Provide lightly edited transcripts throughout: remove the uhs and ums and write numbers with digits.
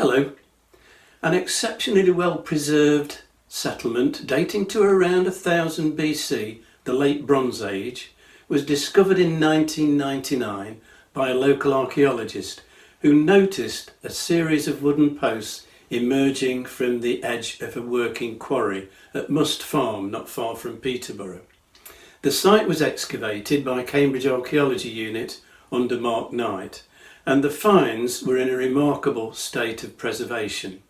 Hello. An exceptionally well preserved settlement dating to around 1000 BC, the Late Bronze Age, was discovered in 1999 by a local archaeologist who noticed a series of wooden posts emerging from the edge of a working quarry at Must Farm, not far from Peterborough. The site was excavated by Cambridge Archaeology Unit under Mark Knight, and the finds were in a remarkable state of preservation.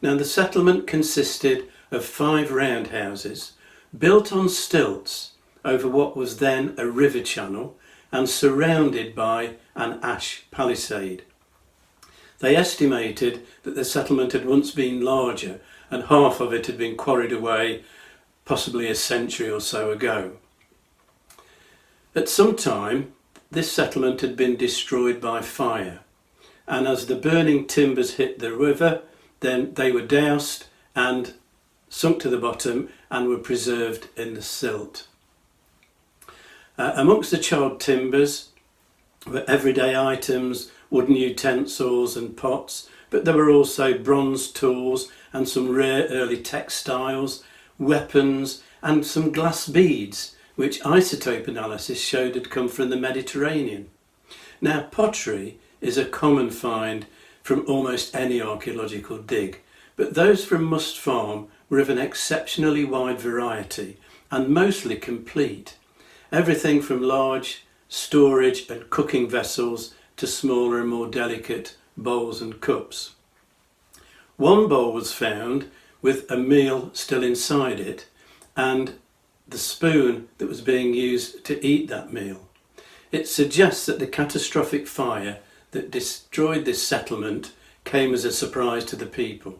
Now, the settlement consisted of 5 roundhouses built on stilts over what was then a river channel and surrounded by an ash palisade. They estimated that the settlement had once been larger and half of it had been quarried away possibly a century or so ago. At some time, this settlement had been destroyed by fire, and as the burning timbers hit the river, then they were doused and sunk to the bottom and were preserved in the silt. Amongst the charred timbers were everyday items, wooden utensils and pots, but there were also bronze tools and some rare early textiles, weapons and some glass beads which isotope analysis showed had come from the Mediterranean. Now, pottery is a common find from almost any archaeological dig, but those from Must Farm were of an exceptionally wide variety and mostly complete. Everything from large storage and cooking vessels to smaller and more delicate bowls and cups. One bowl was found with a meal still inside it and the spoon that was being used to eat that meal. It suggests that the catastrophic fire that destroyed this settlement came as a surprise to the people.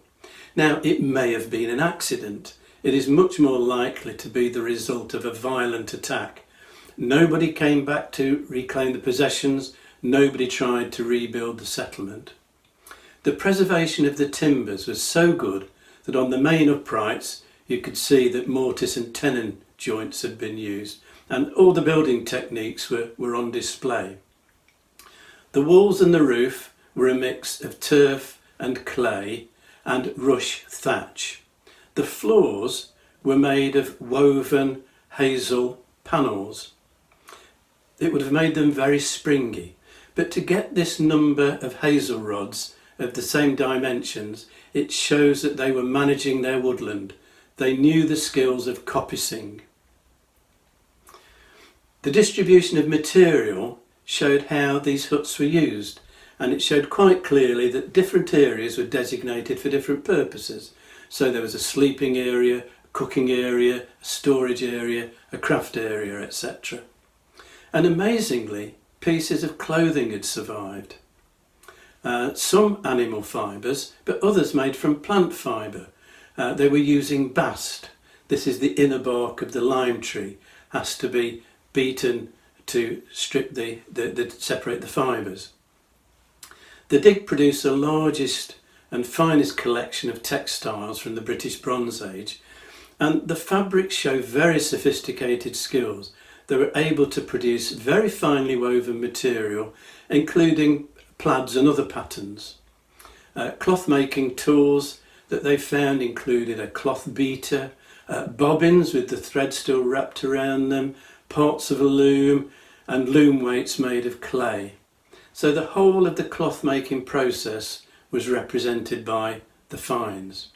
Now, it may have been an accident. It is much more likely to be the result of a violent attack. Nobody came back to reclaim the possessions. Nobody tried to rebuild the settlement. The preservation of the timbers was so good that on the main uprights you could see that mortise and tenon joints had been used, and all the building techniques were on display. The walls and the roof were a mix of turf and clay and rush thatch. The floors were made of woven hazel panels. It would have made them very springy, but to get this number of hazel rods of the same dimensions, it shows that they were managing their woodland. They knew the skills of coppicing. The distribution of material showed how these huts were used, and it showed quite clearly that different areas were designated for different purposes. So there was a sleeping area, a cooking area, a storage area, a craft area, etc. And amazingly, pieces of clothing had survived. Some animal fibres, but others made from plant fibre. They were using bast. This is the inner bark of the lime tree, has to be beaten to strip separate the fibres. The dig produced the largest and finest collection of textiles from the British Bronze Age, and the fabrics show very sophisticated skills. They were able to produce very finely woven material, including plaids and other patterns. Cloth making tools that they found included a cloth beater, bobbins with the thread still wrapped around them, parts of a loom and loom weights made of clay. So the whole of the cloth making process was represented by the finds.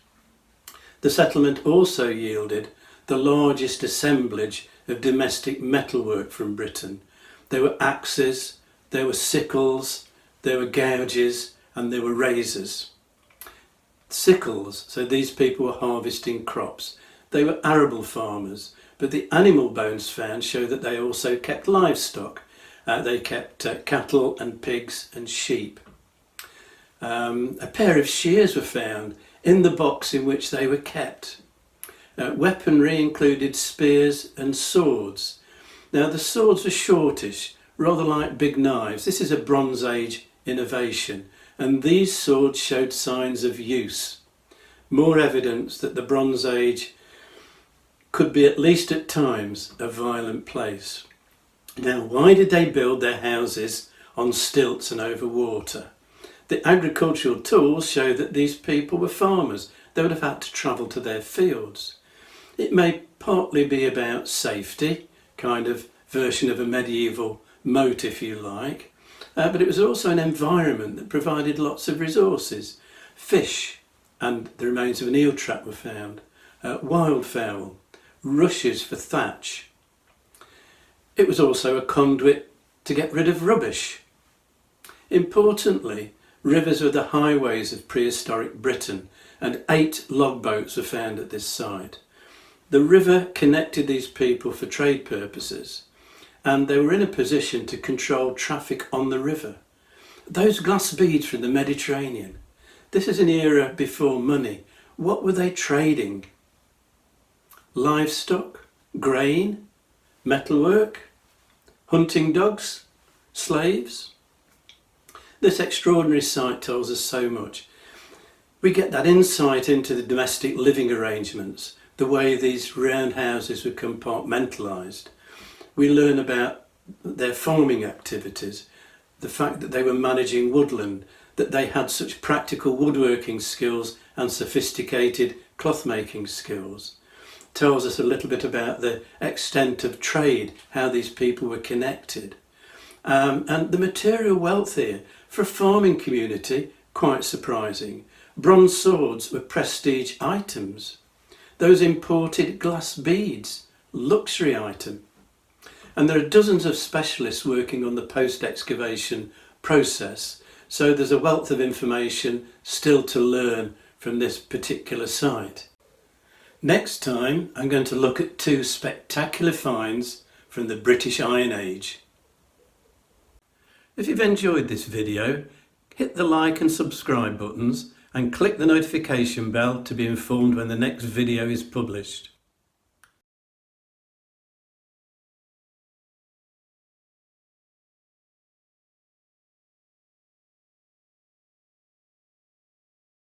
The settlement also yielded the largest assemblage of domestic metalwork from Britain. There were axes, there were sickles, there were gouges and there were razors. Sickles, so these people were harvesting crops. They were arable farmers, but the animal bones found show that they also kept livestock. They kept cattle and pigs and sheep. A pair of shears were found in the box in which they were kept. Weaponry included spears and swords. Now, the swords were shortish, rather like big knives. This is a Bronze Age innovation, and these swords showed signs of use. More evidence that the Bronze Age could be, at least at times, a violent place. Now, why did they build their houses on stilts and over water? The agricultural tools show that these people were farmers. They would have had to travel to their fields. It may partly be about safety, kind of version of a medieval moat if you like, but it was also an environment that provided lots of resources. Fish and the remains of an eel trap were found, wildfowl, rushes for thatch. It was also a conduit to get rid of rubbish. Importantly, rivers were the highways of prehistoric Britain, and 8 log boats were found at this site. The river connected these people for trade purposes, and they were in a position to control traffic on the river. Those glass beads from the Mediterranean, this is an era before money. What were they trading? Livestock, grain, metalwork, hunting dogs, slaves? This extraordinary site tells us so much. We get that insight into the domestic living arrangements, the way these roundhouses were compartmentalised. We learn about their farming activities, the fact that they were managing woodland, that they had such practical woodworking skills and sophisticated cloth making skills. Tells us a little bit about the extent of trade, how these people were connected. And the material wealth here, for a farming community, quite surprising. Bronze swords were prestige items. Those imported glass beads, luxury item. And there are dozens of specialists working on the post-excavation process, so there's a wealth of information still to learn from this particular site. Next time I'm going to look at 2 spectacular finds from the British Iron Age. If you've enjoyed this video, hit the like and subscribe buttons and click the notification bell to be informed when the next video is published.